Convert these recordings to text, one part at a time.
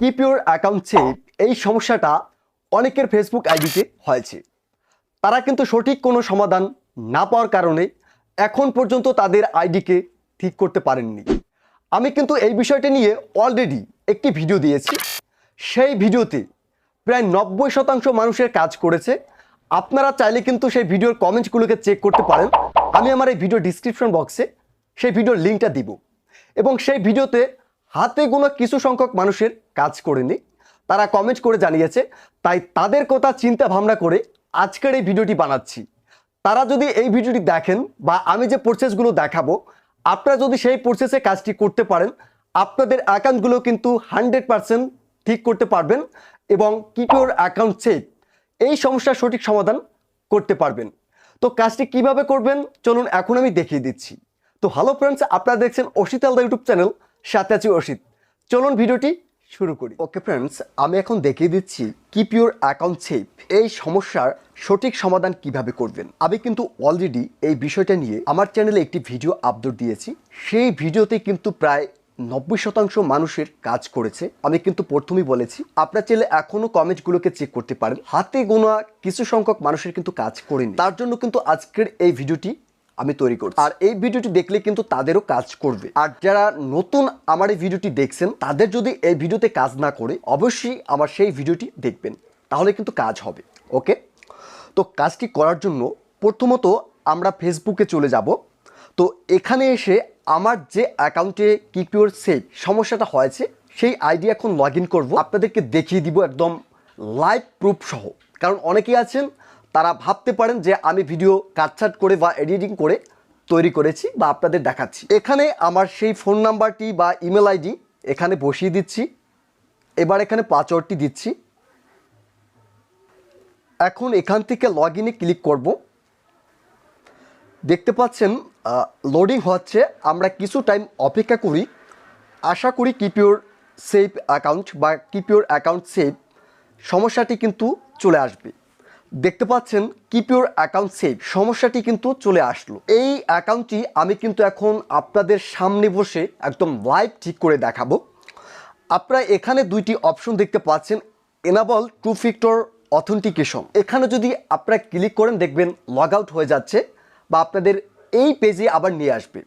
কিপিওর account save এই সমস্যাটা অনেকের ফেসবুক আইডিতে হয়েছে। তারা কিন্তু সঠিক কোনো সমাধান না পাওয়ার কারণে এখন পর্যন্ত তাদের আইডিকে ঠিক করতে পারেননি। আমি কিন্তু এই বিষয়টা নিয়ে অলরেডি একটি ভিডিও দিয়েছি। সেই ভিডিওতে প্রায় 90% মানুষের কাজ করেছে। আপনারা চাইলে কিন্তু সেই ভিডিওর কমেন্টসগুলোকে চেক করতে পারেন। আমি আমার এই ভিডিও ডিসক্রিপশন বক্সে সেই ভিডিওর লিঙ্কটা দিব এবং সেই ভিডিওতে হাতে গোনা কিছু সংখ্যক মানুষের কাজ করেনি, তারা কমেন্ট করে জানিয়েছে। তাই তাদের কথা চিন্তা ভাবনা করে আজকের এই ভিডিওটি বানাচ্ছি। তারা যদি এই ভিডিওটি দেখেন বা আমি যে প্রসেসগুলো দেখাবো, আপনারা যদি সেই প্রসেসে কাজটি করতে পারেন, আপনাদের অ্যাকাউন্টগুলো কিন্তু 100% ঠিক করতে পারবেন এবং কিপিওর অ্যাকাউন্ট সেভ এই সমস্যার সঠিক সমাধান করতে পারবেন। তো কাজটি কিভাবে করবেন চলুন এখন আমি দেখিয়ে দিচ্ছি। তো হ্যালো ফ্রেন্ডস, আপনারা দেখছেন 𝗕𝐸𝐺𝐻 আলদা ইউটিউব চ্যানেল সাথে 𝗕𝐸𝐺। চলুন ভিডিওটি শুরু করি। ওকে ফ্রেন্ডস, আমি এখন দেখিয়ে দিচ্ছি কিপিওর অ্যাকাউন্ট সেভ এই সমস্যার সঠিক সমাধান কিভাবে করবেন। আমি কিন্তু অলরেডি এই বিষয়টা নিয়ে আমার চ্যানেলে একটি ভিডিও আপলোড দিয়েছি। সেই ভিডিওতে কিন্তু প্রায় 90% মানুষের কাজ করেছে। আমি কিন্তু প্রথমেই বলেছি আপনার চাইলে এখনো কমেন্টগুলোকে চেক করতে পারেন। হাতে গোনা কিছু সংখ্যক মানুষের কিন্তু কাজ করেনি, তার জন্য কিন্তু আজকের এই ভিডিওটি আমি তৈরি করছি। আর এই ভিডিওটি দেখলে কিন্তু তাদেরও কাজ করবে। আর যারা নতুন আমার এই ভিডিওটি দেখছেন, তাদের যদি এই ভিডিওতে কাজ না করে অবশ্যই আমার সেই ভিডিওটি দেখবেন, তাহলে কিন্তু কাজ হবে। ওকে, তো কাজটি করার জন্য প্রথমত আমরা ফেসবুকে চলে যাব। তো এখানে এসে আমার যে অ্যাকাউন্টে কিপিওর সেভ সমস্যাটা হয়েছে সেই আইডি এখন লগ ইন করবো। আপনাদেরকে দেখিয়ে দিব একদম লাইভ প্রুফ সহ। কারণ অনেকেই আছেন তারা ভাবতে পারেন যে আমি ভিডিও কাটছাট করে বা এডিটিং করে তৈরি করেছি বা আপনাদের দেখাচ্ছি। এখানে আমার সেই ফোন নাম্বারটি বা ইমেল আইডি এখানে বসিয়ে দিচ্ছি। এবার এখানে পাসওয়ার্ডটি দিচ্ছি। এখন এখান থেকে লগ ইনে ক্লিক করব। দেখতে পাচ্ছেন লোডিং হচ্ছে। আমরা কিছু টাইম অপেক্ষা করি। আশা করি কিপিওর সেভ অ্যাকাউন্ট বা কিপিওর অ্যাকাউন্ট সেভ সমস্যাটি কিন্তু চলে আসবে। দেখতে পাচ্ছেন কিপিওর অ্যাকাউন্ট সেভ সমস্যাটি কিন্তু চলে আসলো। এই অ্যাকাউন্টটি আমি কিন্তু এখন আপনাদের সামনে বসে একদম লাইভ ঠিক করে দেখাবো। আপনারা এখানে দুইটি অপশন দেখতে পাচ্ছেন, এনাবল টু ফ্যাক্টর অথেন্টিকেশন। এখানে যদি আপনারা ক্লিক করেন দেখবেন লগ আউট হয়ে যাচ্ছে বা আপনাদের এই পেজে আবার নিয়ে আসবে।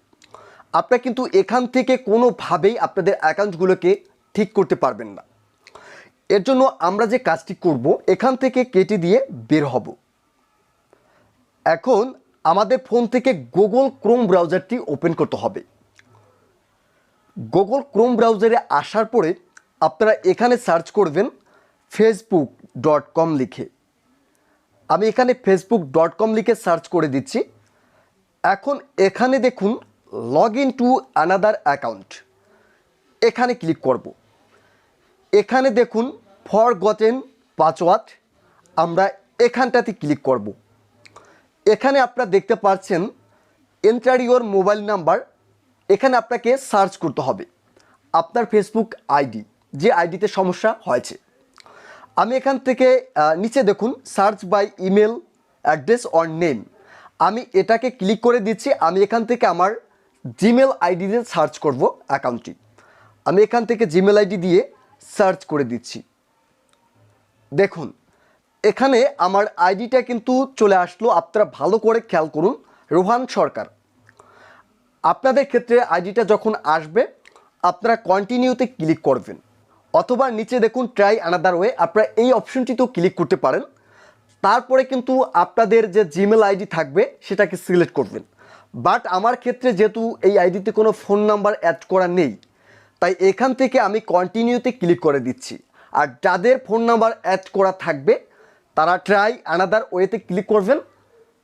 আপনারা কিন্তু এখান থেকে কোনোভাবেই আপনাদের অ্যাকাউন্টগুলোকে ঠিক করতে পারবেন না। এর জন্য আমরা যে কাজটি করব, এখান থেকে কেটে দিয়ে বের হব। এখন আমাদের ফোন থেকে গুগল ক্রোম ব্রাউজারটি ওপেন করতে হবে। গুগল ক্রোম ব্রাউজারে আসার পরে আপনারা এখানে সার্চ করবেন facebook.com লিখে। আমি এখানে facebook.com লিখে সার্চ করে দিচ্ছি। এখন এখানে দেখুন log in to another account, এখানে ক্লিক করব। এখানে দেখুন ফরগটেন পাসওয়ার্ড, আমরা এখানটাতে ক্লিক করব। এখানে আপনারা দেখতে পাচ্ছেন এন্টার ইওর মোবাইল নাম্বার। এখানে আপনাকে সার্চ করতে হবে আপনার ফেসবুক আইডি, যে আইডিতে সমস্যা হয়েছে। আমি এখান থেকে নিচে দেখুন search by email address or name, আমি এটাকে ক্লিক করে দিচ্ছি। আমি এখান থেকে আমার জিমেল আইডি দিয়ে সার্চ করব অ্যাকাউন্টটি। আমি এখান থেকে জিমেল আইডি দিয়ে সার্চ করে দিচ্ছি। দেখুন এখানে আমার আইডিটা কিন্তু চলে আসলো। আপনারা ভালো করে খেয়াল করুন, রোহান সরকার। আপনাদের ক্ষেত্রে আইডিটা যখন আসবে আপনারা কন্টিনিউতে ক্লিক করবেন, অথবা নিচে দেখুন ট্রাই অ্যানাদার ওয়ে, আপনারা এই অপশনটিতেও ক্লিক করতে পারেন। তারপরে কিন্তু আপনাদের যে জিমেল আইডি থাকবে সেটাকে সিলেক্ট করবেন। বাট আমার ক্ষেত্রে যেহেতু এই আইডিতে কোনো ফোন নাম্বার অ্যাড করা নেই, তাই এখান থেকে আমি কন্টিনিউতে ক্লিক করে দিচ্ছি। আর যাদের ফোন নাম্বার অ্যাড করা থাকবে তারা ট্রাই অ্যানাদার ওয়েতে ক্লিক করবেন,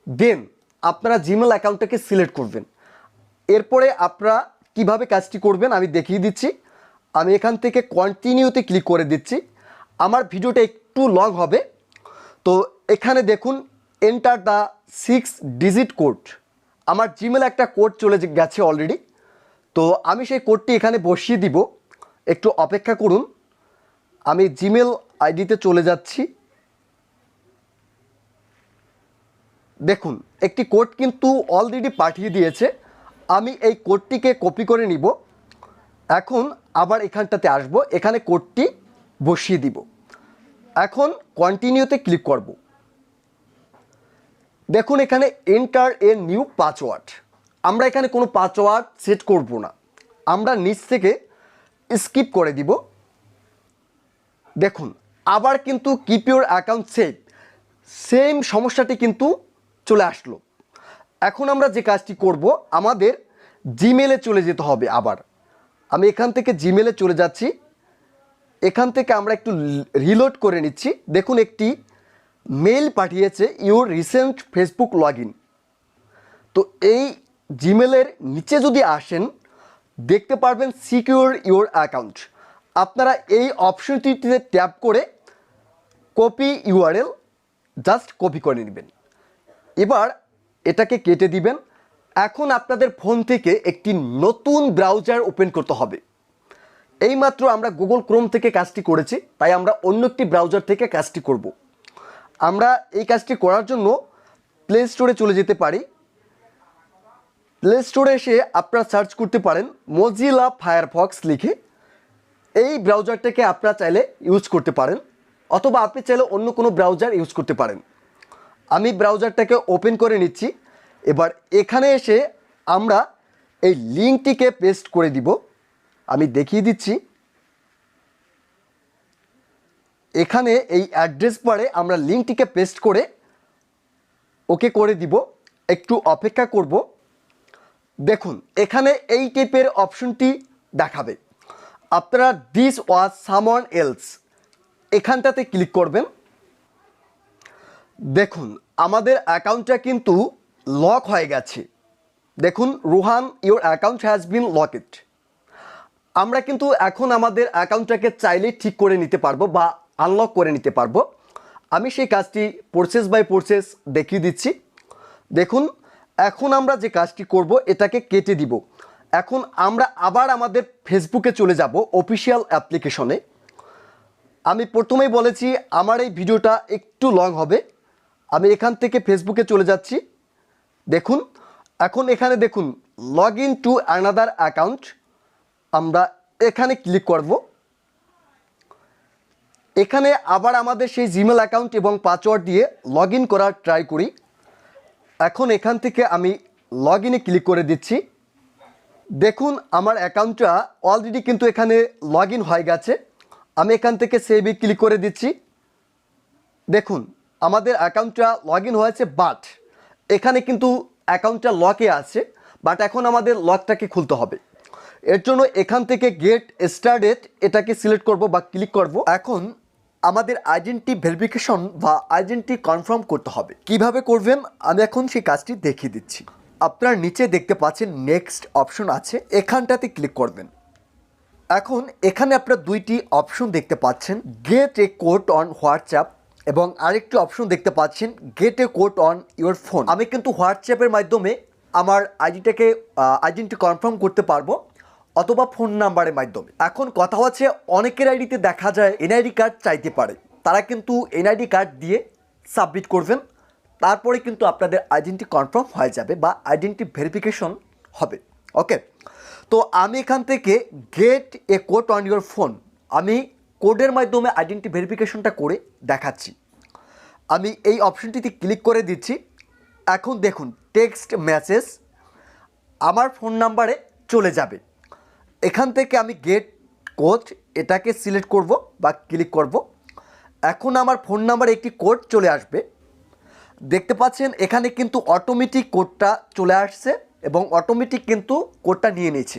দেন আপনারা জিমেল অ্যাকাউন্টটাকে সিলেক্ট করবেন। এরপরে আপনারা কিভাবে কাজটি করবেন আমি দেখিয়ে দিচ্ছি। আমি এখান থেকে কন্টিনিউতে ক্লিক করে দিচ্ছি। আমার ভিডিওটা একটু লং হবে। তো এখানে দেখুন এন্টার দ্য 6 ডিজিট কোড। আমার জিমেল একটা কোড চলে গেছে অলরেডি, তো আমি সেই কোডটি এখানে বসিয়ে দিব। একটু অপেক্ষা করুন, আমি জিমেল আইডিতে চলে যাচ্ছি। দেখুন একটি কোড কিন্তু অলরেডি পাঠিয়ে দিয়েছে। আমি এই কোডটিকে কপি করে নিব। এখন আবার এখানটাতে আসব, এখানে কোডটি বসিয়ে দিব। এখন কন্টিনিউতে ক্লিক করব। দেখুন এখানে এন্টার এ নিউ পাসওয়ার্ড, আমরা এখানে কোনো পাসওয়ার্ড সেট করব না, আমরা নিচ থেকে স্কিপ করে দিব। দেখুন আবার কিন্তু keep your account safe, same সমস্যাটি কিন্তু চলে আসলো। এখন আমরা যে কাজটি করব, আমাদের জিমেলে চলে যেতে হবে। আবার আমি এখান থেকে জিমেলে চলে যাচ্ছি, এখান থেকে আমরা একটু রিলোড করে নিচ্ছি। দেখুন একটি মেইল পাঠিয়েছে, your recent Facebook log in. তো এই জিমেলের নিচে যদি আসেন দেখতে পারবেন সিকিউর ইউর অ্যাকাউন্ট। আপনারা এই অপশনটিতে ট্যাপ করে কপি ইউআরএল জাস্ট কপি করে নেবেন, এবার এটাকে কেটে দিবেন। এখন আপনাদের ফোন থেকে একটি নতুন ব্রাউজার ওপেন করতে হবে। এইমাত্র আমরা গুগল ক্রোম থেকে কাজটি করেছি, তাই আমরা অন্য একটি ব্রাউজার থেকে কাজটি করব। আমরা এই কাজটি করার জন্য প্লে স্টোরে চলে যেতে পারি। প্লে স্টোরে এসে আপনারা সার্চ করতে পারেন মোজিলা ফায়ারফক্স লিখে। এই ব্রাউজারটাকে আপনারা চাইলে ইউজ করতে পারেন, অথবা আপনি চাইলে অন্য কোনো ব্রাউজার ইউজ করতে পারেন। আমি ব্রাউজারটাকে ওপেন করে নিচ্ছি। এবার এখানে এসে আমরা এই লিঙ্কটিকে পেস্ট করে দিব। আমি দেখিয়ে দিচ্ছি, এখানে এই অ্যাড্রেস বারে আমরা লিঙ্কটিকে পেস্ট করে ওকে করে দিব। একটু অপেক্ষা করব। দেখুন এখানে এই টাইপের অপশনটি দেখাবে, আপনারা দিস ওয়াজ সামওয়ান এলস এখানটাতে ক্লিক করবেন। দেখুন আমাদের অ্যাকাউন্টটা কিন্তু লক হয়ে গেছে। দেখুন Rohan your account has been locked. আমরা কিন্তু এখন আমাদের অ্যাকাউন্টটাকে চাইলে ঠিক করে নিতে পারবো বা আনলক করে নিতে পারবো। আমি সেই কাজটি প্রসেস বাই প্রসেস দেখিয়ে দিচ্ছি। দেখুন এখন আমরা যে কাজটি করব এটাকে কেটে দিব। এখন আমরা আবার আমাদের ফেসবুকে চলে যাব অফিসিয়াল অ্যাপ্লিকেশনে। আমি প্রথমেই বলেছি আমার এই ভিডিওটা একটু লং হবে। আমি এখান থেকে ফেসবুকে চলে যাচ্ছি। দেখুন এখন এখানে দেখুন log in to another account, আমরা এখানে ক্লিক করব। এখানে আবার আমাদের সেই জিমেল অ্যাকাউন্ট এবং পাসওয়ার্ড দিয়ে লগ ইন করার ট্রাই করি। এখন এখান থেকে আমি লগ ইনে ক্লিক করে দিচ্ছি। দেখুন আমার অ্যাকাউন্টটা অলরেডি কিন্তু এখানে লগ ইন হয়ে গেছে। আমি এখান থেকে সেভে ক্লিক করে দিচ্ছি। দেখুন আমাদের অ্যাকাউন্টটা লগ ইন হয়েছে, বাট এখানে কিন্তু অ্যাকাউন্টটা লকে আছে। বাট এখন আমাদের লকটাকে খুলতে হবে। এর জন্য এখান থেকে গেট স্টার্টেড এটাকে সিলেক্ট করব বা ক্লিক করব। এখন আমাদের আইডেন্টি ভেরিফিকেশন বা আইডেন্টি কনফার্ম করতে হবে। কিভাবে করবেন আমি এখন সেই কাজটি দেখিয়ে দিচ্ছি। আপনার নিচে দেখতে পাচ্ছেন নেক্সট অপশন আছে, এখানটাতে ক্লিক করবেন। এখন এখানে আপনারা দুইটি অপশন দেখতে পাচ্ছেন, gate A code on WhatsApp এবং আরেকটি অপশন দেখতে পাচ্ছেন gate A code on your phone. আমি কিন্তু হোয়াটসঅ্যাপের মাধ্যমে আমার আইডিটাকে আইডেন্টি কনফার্ম করতে পারবো, অথবা ফোন নাম্বারের মাধ্যমে। এখন কথা হচ্ছে অনেকের আইডিতে দেখা যায় এনআইডি কার্ড চাইতে পারে, তারা কিন্তু এনআইডি কার্ড দিয়ে সাবমিট করবেন, তারপরে কিন্তু আপনাদের আইডেন্টি কনফার্ম হয়ে যাবে বা আইডেন্টি ভেরিফিকেশন হবে। ওকে, তো আমি এখান থেকে gate A code on your phone, আমি কোডের মাধ্যমে আইডেন্টি ভেরিফিকেশনটা করে দেখাচ্ছি। আমি এই অপশনটিতে ক্লিক করে দিচ্ছি। এখন দেখুন টেক্সট মেসেজ আমার ফোন নাম্বারে চলে যাবে। এখান থেকে আমি গেট কোড এটাকে সিলেক্ট করব বা ক্লিক করব। এখন আমার ফোন নাম্বারে একটি কোড চলে আসবে। দেখতে পাচ্ছেন এখানে কিন্তু অটোমেটিক কোডটা চলে আসছে এবং অটোমেটিক কিন্তু কোডটা নিয়ে নিয়েছে।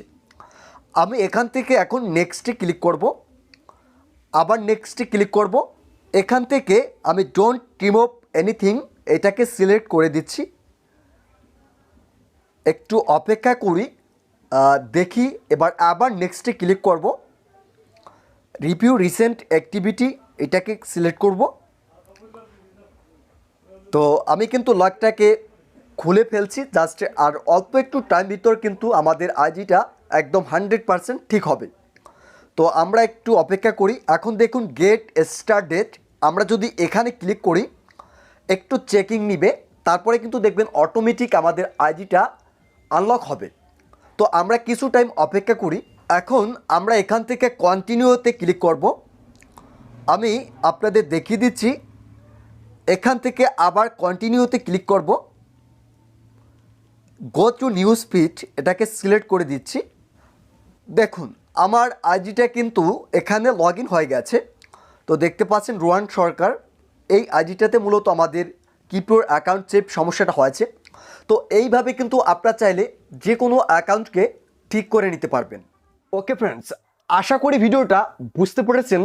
আমি এখান থেকে এখন নেক্সটে ক্লিক করব, আবার নেক্সটে ক্লিক করব। এখান থেকে আমি ডোন্ট রিমুভ এনিথিং এটাকে সিলেক্ট করে দিচ্ছি। একটু অপেক্ষা করি, দেখি। এবার আবার নেক্সটে ক্লিক করব। রিভিউ রিসেন্ট অ্যাক্টিভিটি এটাকে সিলেক্ট করব। তো আমি কিন্তু লকটাকে খুলে ফেলছি জাস্ট, আর অল্প একটু টাইম ভিতর কিন্তু আমাদের আইডিটা একদম 100% ঠিক হবে। তো আমরা একটু অপেক্ষা করি। এখন দেখুন গেট স্টার্টেড, আমরা যদি এখানে ক্লিক করি একটু চেকিং নিবে, তারপরে কিন্তু দেখবেন অটোমেটিক আমাদের আইডিটা আনলক হবে। তো আমরা কিছু টাইম অপেক্ষা করি। এখন আমরা এখান থেকে কন্টিনিউতে ক্লিক করব। আমি আপনাদের দেখিয়ে দিচ্ছি। এখান থেকে আবার কন্টিনিউতে ক্লিক করব, গো টু নিউজ ফিড এটাকে সিলেক্ট করে দিচ্ছি। দেখুন আমার আইডিটা কিন্তু এখানে লগ ইন হয়ে গেছে। তো দেখতে পাচ্ছেন রোহান সরকার, এই আইডিটাতে মূলত আমাদের কিপ্রোর অ্যাকাউন্ট চেপ সমস্যাটা হয়েছে। তো এইভাবে কিন্তু আপনারা চাইলে যে কোনো অ্যাকাউন্টকে ঠিক করে নিতে পারবেন। ওকে ফ্রেন্ডস, আশা করি ভিডিওটা বুঝতে পেরেছেন।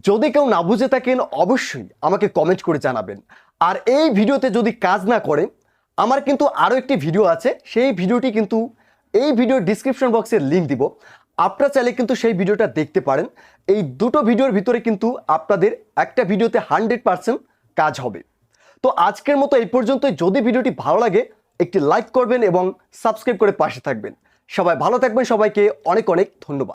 যদি কেউ না বুঝে থাকেন অবশ্যই আমাকে কমেন্ট করে জানাবেন। আর এই ভিডিওতে যদি কাজ না করে, আমার কিন্তু আরও একটি ভিডিও আছে, সেই ভিডিওটি কিন্তু এই ভিডিওর ডিসক্রিপশন বক্সে লিঙ্ক দিব, আপনারা চাইলে কিন্তু সেই ভিডিওটা দেখতে পারেন। এই দুটো ভিডিওর ভিতরে কিন্তু আপনাদের একটা ভিডিওতে 100% কাজ হবে। তো আজকের মতো এই পর্যন্ত। যদি ভিডিওটি ভালো লাগে একটি লাইক করবেন এবং সাবস্ক্রাইব করে পাশে থাকবেন। সবাই ভালো থাকবেন, সবাইকে অনেক অনেক ধন্যবাদ।